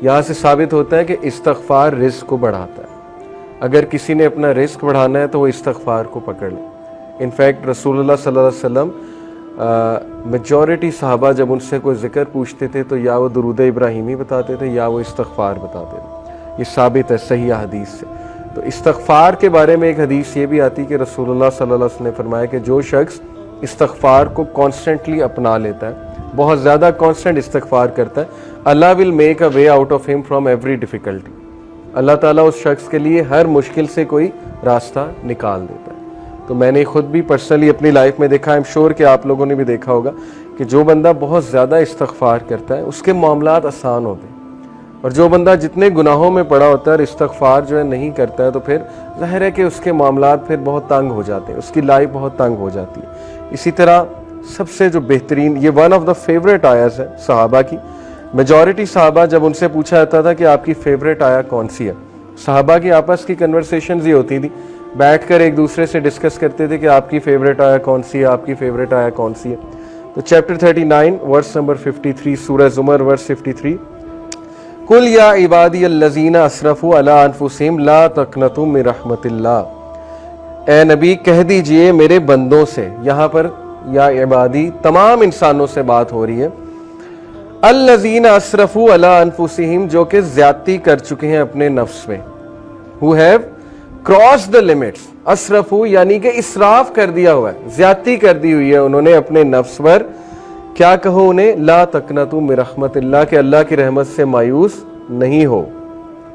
यहाँ से साबित होता है कि इस्तग़फ़ार रिज़्क़ को बढ़ाता है। अगर किसी ने अपना रिज़्क़ बढ़ाना है तो वो इस्तग़फ़ार को पकड़ ले। इनफैक्ट रसूलुल्लाह सल्लल्लाहु अलैहि वसल्लम मेजॉरिटी सहाबा जब उनसे कोई ज़िक्र पूछते थे तो या वो दुरूद इब्राहिमी बताते थे या वो इस्तग़फ़ार बताते थे। ये साबित है सही हदीस से। तो इस्तग़फ़ार के बारे में एक हदीस ये भी आती कि रसूलुल्लाह सल्लल्लाहु अलैहि वसल्लम ने फरमाया कि जो शख्स इस्तग़फ़ार को कॉन्स्टेंटली अपना लेता है, बहुत ज़्यादा कॉन्स्टेंट इस्तग़फ़ार करता है, Allah will make a way out of him from every difficulty. Allah ताला उस शख्स के लिए हर मुश्किल से कोई रास्ता निकाल देता है। तो मैंने खुद भी पर्सनली अपनी लाइफ में देखा, आई एम श्योर कि आप लोगों ने भी देखा होगा कि जो बंदा बहुत ज़्यादा इस्तग़फ़ार करता है उसके मामलात आसान होते हैं, और जो बंदा जितने गुनाहों में पड़ा होता है और इस्तग़फ़ार जो है नहीं करता है तो फिर ज़ाहिर है कि उसके मामलात फिर बहुत तंग हो जाते हैं, उसकी लाइफ बहुत तंग हो जाती है। इसी तरह सबसे जो बेहतरीन, ये वन ऑफ द फेवरेट आयत है सहाबा की। मेजॉरिटी सहाबा जब उनसे पूछा जाता था कि आपकी फेवरेट आया कौन सी है, सहाबा की आपस की कन्वर्सेशंस ही होती थी, बैठकर एक दूसरे से डिस्कस करते थे कि आपकी फेवरेट आया कौन सी है, आपकी फेवरेट आया कौन सी है। तो चैप्टर 39 वर्स नंबर 53 सूरह ज़ुमर वर्स 53, कुल या इबादी अल्लज़ीना असरफ़ू अला अनफुसिहिम ला तक़नतू मिन रहमतिल्लाह। ए नबी कह दीजिए मेरे बंदों से, यहाँ पर या इबादी तमाम इंसानों से बात हो रही है, अल्लज़ीना असरफ़ू अला अनफुसिहिम जो कि ज़्यादती कर चुके हैं अपने नफ्स में, who have cross the limits. असरफ़ू यानी कि इसराफ कर दिया हुआ है, ज़्यादती कर दी हुई है उन्होंने अपने नफ्स पर। क्या कहो उन्हें, ला तक़नतू मिन रहमतिल्लाह के अल्लाह की रहमत से मायूस नहीं हो।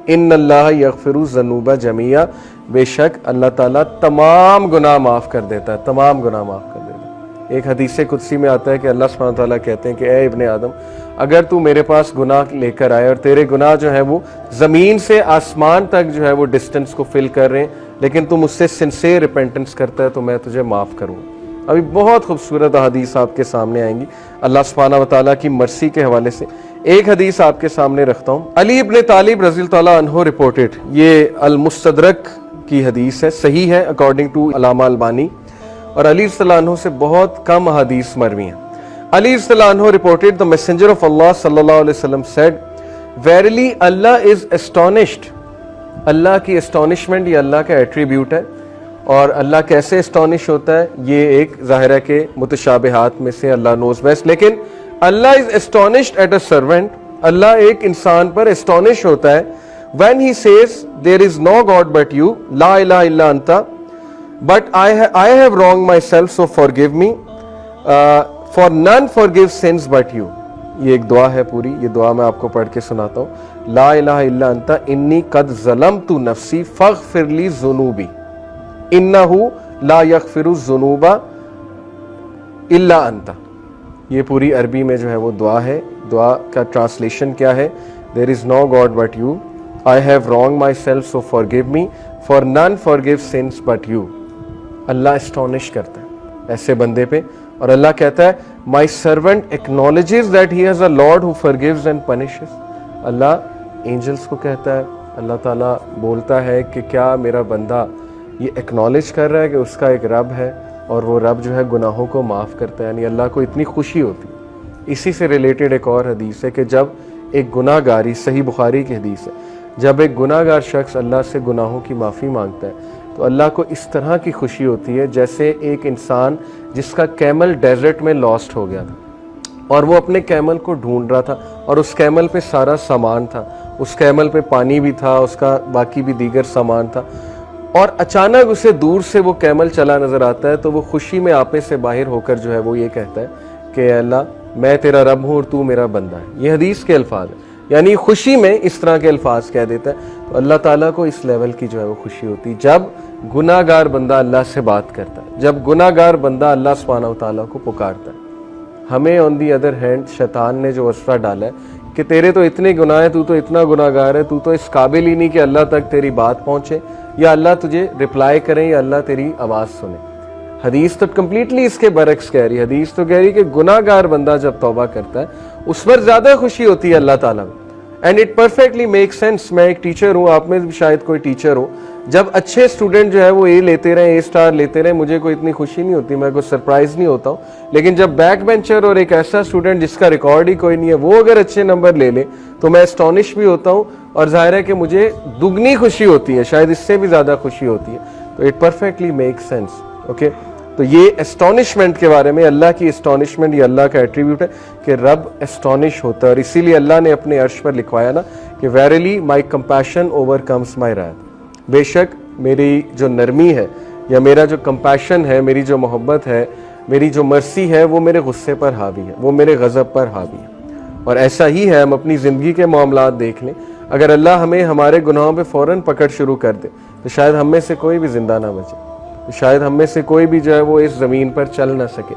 इन्नल्लाह यग़फ़िरु ज़ुनूबा जमीआ, बेशक अल्लाह ताला तमाम गुनाह माफ़ कर देता है, तमाम गुनाह माफ़ कर देता है। एक हदीस कुदसी में आता है कि अल्लाह सुब्हानहू व तआला कहते हैं कि ए इब्ने आदम, अगर तू मेरे पास गुनाह लेकर आए और तेरे गुनाह जो है वो ज़मीन से आसमान तक जो है वो डिस्टेंस को फिल कर रहे हैं, लेकिन तू मुझसे सिंसियर रिपेंटेंस करता है तो मैं तुझे माफ़ करूँगा। अभी बहुत खूबसूरत हदीस आपके सामने आएंगी अल्लाह सुब्हानहू व तआला की मर्सी के हवाले से। एक हदीस आपके सामने रखता हूँ। अली इब्न तालिब रज़ी तआला अन्हु रिपोर्टेड, ये अल मुस्तदरक की हदीस है, सही है अकॉर्डिंग टू अल्लामा अलबानी, और अली रज़ियल्लाहु अन्हु से बहुत कम हदीस मरवी हैं। अली रज़ियल्लाहु अन्हु रिपोर्टेड द मैसेंजर ऑफ अल्लाह सल्लल्लाहु अलैहि वसल्लम सेड, वेरिली अल्लाह इज एस्टोनिश्ड। अल्लाह की एस्टोनिशमेंट ये अल्लाह का एट्रीब्यूट है, और अल्लाह कैसे एस्टोनिश होता है ये एक ज़ाहिर है कि मुतशाबिहात में से अल्लाह नोज बेस्ट, लेकिन Allah is astonished at a servant. Allah एक इंसान पर एस्टोनिश होता है when he says there is no god but you, ला इलाहा इल्ला अंता, but I have wrong my self so forgive me, for none forgive sins but you. ये एक दुआ है पूरी, ये दुआ मैं आपको पढ़ के सुनाता हूँ। ला इलाहा इल्ला अंता इन्नी कद ज़लमतु नफ्सी फ़ग़फ़िरली ज़ुनूबी इन्नहु ला यग़फ़िरु ज़ुनूबा इल्ला अंता। ये पूरी अरबी में जो है वो दुआ है। दुआ का ट्रांसलेशन क्या है, there is no god but you, I have wrong my self so forgive me, for none forgive sins but you. अल्लाह एस्टोनिश करता है ऐसे बंदे पे, और अल्लाह कहता है my servant acknowledges that he has a lord who forgives and punishes. अल्लाह एंजल्स को कहता है, अल्लाह ताला बोलता है कि क्या मेरा बंदा ये एक्नॉलेज कर रहा है कि उसका एक रब है और वो रब जो है गुनाहों को माफ़ करता है, यानी अल्लाह को इतनी खुशी होती है। इसी से रिलेटेड एक और हदीस है कि जब एक गुनाहगारी, सही बुखारी की हदीस है, जब एक गुनाहगार शख्स अल्लाह से गुनाहों की माफ़ी मांगता है तो अल्लाह को इस तरह की खुशी होती है जैसे एक इंसान जिसका कैमल डेजर्ट में लॉस्ट हो गया था और वो अपने कैमल को ढूंढ रहा था, और उस कैमल पे सारा सामान था, उस कैमल पे पानी भी था, उसका बाकी भी दीगर सामान था, और अचानक उसे दूर से वो कैमल चला नज़र आता है तो वो खुशी में आपे से बाहर होकर जो है वो ये कहता है कि अल्लाह मैं तेरा रब हूँ और तू मेरा बंदा है। ये हदीस के अल्फाज है, यानी खुशी में इस तरह के अल्फाज कह देता है। तो अल्लाह ताला को इस लेवल की जो है वो खुशी होती है जब गुनाहगार बंदा अल्लाह से बात करता है, जब गुनाहगार बंदा अल्लाह सुब्हानहू व तआला को पुकारता है। हमें ऑन दी अदर हैंड शैतान ने जो वस्फा डाला है कि तेरे तो इतने गुनाह है, तू तो इतना गुनाहगार है, तू तो इस काबिल ही नहीं कि अल्लाह तक तेरी बात पहुँचे या अल्लाह तुझे रिप्लाई करें या अल्लाह तेरी आवाज़ सुने। हदीस तो कम्प्लीटली इसके बरक्स कह रही है। हदीस तो कह रही है कि गुनाहगार बंदा जब तौबा करता है उस पर ज़्यादा खुशी होती है अल्लाह ताला में। And it perfectly make sense. मैं एक टीचर हूँ, आप में भी शायद कोई टीचर हो, जब अच्छे स्टूडेंट जो है वो ए लेते रहे, ए स्टार लेते रहे, मुझे कोई इतनी खुशी नहीं होती, मैं कोई सरप्राइज नहीं होता हूँ। लेकिन जब बैक बेंचर और एक ऐसा स्टूडेंट जिसका रिकॉर्ड ही कोई नहीं है वो अगर अच्छे नंबर ले ले तो मैं एस्टॉनिश भी होता हूँ, और जाहिर है कि मुझे दुगनी खुशी होती है, शायद इससे भी ज़्यादा खुशी होती है। तो it perfectly make sense. Okay, तो ये एस्टॉनिशमेंट के बारे में, अल्लाह की एस्टॉनिशमेंट, ये अल्लाह का एट्रीब्यूट है कि रब एस्टॉनिश होता है, और इसीलिए अल्लाह ने अपने अर्श पर लिखवाया ना कि वेरिली माई कंपैशन ओवरकम्स माई रायत, बेशक मेरी जो नरमी है या मेरा जो कंपैशन है, मेरी जो मोहब्बत है, मेरी जो मर्सी है, वो मेरे गुस्से पर हावी है, वो मेरे गज़ब पर हावी है। और ऐसा ही है, हम अपनी ज़िंदगी के मामलात देख लें, अगर अल्लाह हमें हमारे गुनाहों पे फ़ौरन पकड़ शुरू कर दे तो शायद हम में से कोई भी ज़िंदा ना बचे, तो शायद हम में से कोई भी जो है वो इस ज़मीन पर चल ना सके।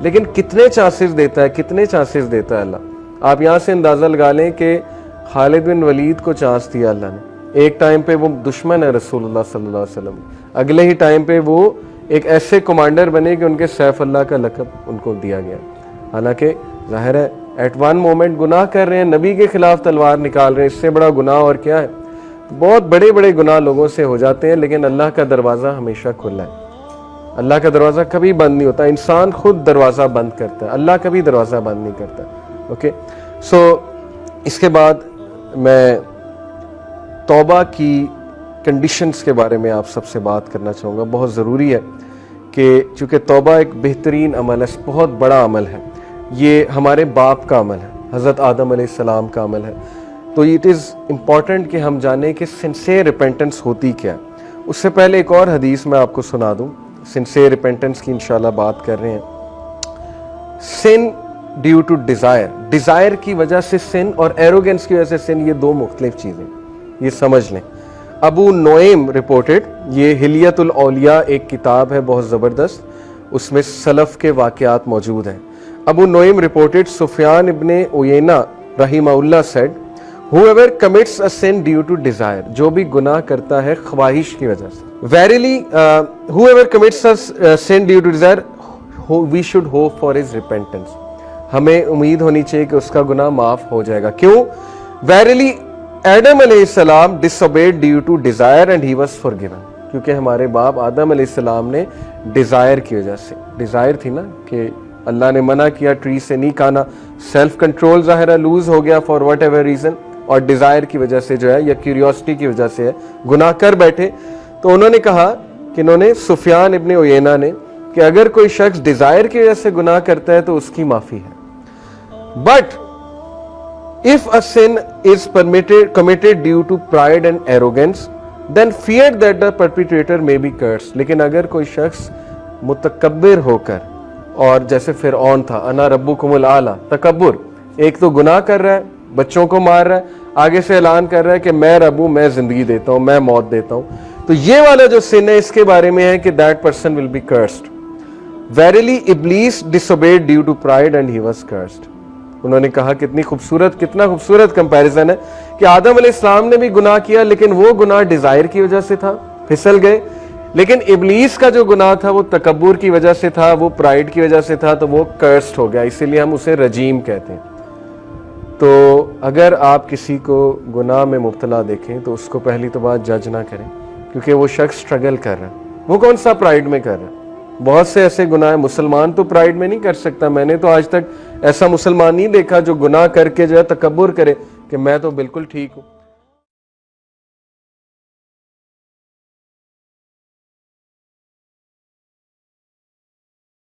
लेकिन कितने चांसेस देता है, कितने चांसेस देता है अल्लाह। आप यहाँ से अंदाज़ा लगा लें कि खालिद बिन वलीद को चांस दिया अल्लाह ने, एक टाइम पे वो दुश्मन है रसूलुल्लाह सल्लल्लाहु अलैहि वसल्लम, अगले ही टाइम पे वो एक ऐसे कमांडर बने कि उनके सैफ अल्लाह का लक़ब उनको दिया गया। हालांकि ज़ाहिर है एट वन मोमेंट गुनाह कर रहे हैं, नबी के खिलाफ तलवार निकाल रहे हैं, इससे बड़ा गुनाह और क्या है। बहुत बड़े बड़े गुनाह लोगों से हो जाते हैं, लेकिन अल्लाह का दरवाज़ा हमेशा खुला है, अल्लाह का दरवाज़ा कभी बंद नहीं होता। इंसान खुद दरवाज़ा बंद करता है, अल्लाह कभी दरवाज़ा बंद नहीं करता। ओके, सो इसके बाद मैं तौबा की कंडीशंस के बारे में आप सबसे बात करना चाहूँगा। बहुत ज़रूरी है कि चूँकि तौबा एक बेहतरीन अमल है, बहुत बड़ा अमल है, ये हमारे बाप का अमल है, हज़रत आदम अलैहिस्सलाम का अमल है, तो इट इज़ इम्पॉर्टेंट कि हम जानें कि सिंसियर रिपेंटेंस होती क्या है। उससे पहले एक और हदीस मैं आपको सुना दूँ, सिंसियर रिपेंटेंस की इंशाल्लाह बात कर रहे हैं। सिन ड्यू टू डिज़ायर, डिज़ायर की वजह से सिन और एरोगेंस की वजह से सिन, ये दो मुख्तलिफ चीज़ें, ये समझ लें। अबू नोएम रिपोर्टेड, ये हिलियतुल औलिया एक किताब है बहुत ज़बरदस्त, उसमें सलफ़ के वाक़यात मौजूद हैं। Abu Nuaym reported Sufyan ibn Uyaynah रहीमहुल्लाह said, whoever commits a sin due to desire, जो भी गुनाह करता है ख्वाहिश की वजह से, verily whoever commits a sin due to desire, we should hope for his repentance, हमें उम्मीद होनी चाहिए कि उसका गुनाह माफ हो जाएगा। क्यों? verily Adam अलैहिस्सलाम disobeyed due to desire and he was forgiven, क्योंकि हमारे बाप आदम अलैहिस्सलाम ने डिज़ायर की वजह से, डिज़ायर थी ना कि अल्लाह ने मना किया ट्री से नहीं खाना, सेल्फ कंट्रोल ज़ाहिर लूज हो गया फॉर वट एवर रीज़न, और डिज़ायर की वजह से जो है या क्यूरियोसिटी की वजह से है, गुनाह कर बैठे। तो उन्होंने कहा कि इन्होंने सुफियान इब्ने उयैना ने कि अगर कोई शख्स डिज़ायर की वजह से गुनाह करता है तो उसकी माफ़ी है। But if a sin is committed due to pride and arrogance then fear that the perpetrator may be cursed, लेकिन अगर कोई शख्स मुतकब्बिर होकर, और जैसे फिरऔन था, अना रब्बुकुमुल आला, तकब्बुर, एक तो गुनाह कर रहा है, बच्चों को मार रहा है, आगे से ऐलान कर रहा है कि मैं रब हूं, मैं जिंदगी देता हूं, मैं मौत देता हूं, तो ये वाला जो सिन है इसके बारे में है कि that person will be cursed. Verily Iblis disobeyed due to pride and he was cursed. उन्होंने कहा कितनी खूबसूरत, कितना खूबसूरत कंपैरिजन है कि आदम अलैहिस्सलाम ने भी गुनाह किया, लेकिन वो गुनाह डिजायर की वजह से था, फिसल गए, लेकिन इब्लीस का जो गुनाह था वो तकब्बुर की वजह से था, वो प्राइड की वजह से था, तो वो कर्स्ड हो गया, इसीलिए हम उसे रजीम कहते हैं। तो अगर आप किसी को गुनाह में मुब्तला देखें तो उसको पहली तो बात जज ना करें, क्योंकि वो शख्स स्ट्रगल कर रहा है, वो कौन सा प्राइड में कर रहा है। बहुत से ऐसे गुनाह है, मुसलमान तो प्राइड में नहीं कर सकता, मैंने तो आज तक ऐसा मुसलमान नहीं देखा जो गुनाह करके जो है तकब्बुर करे कि मैं तो बिल्कुल ठीक हूँ।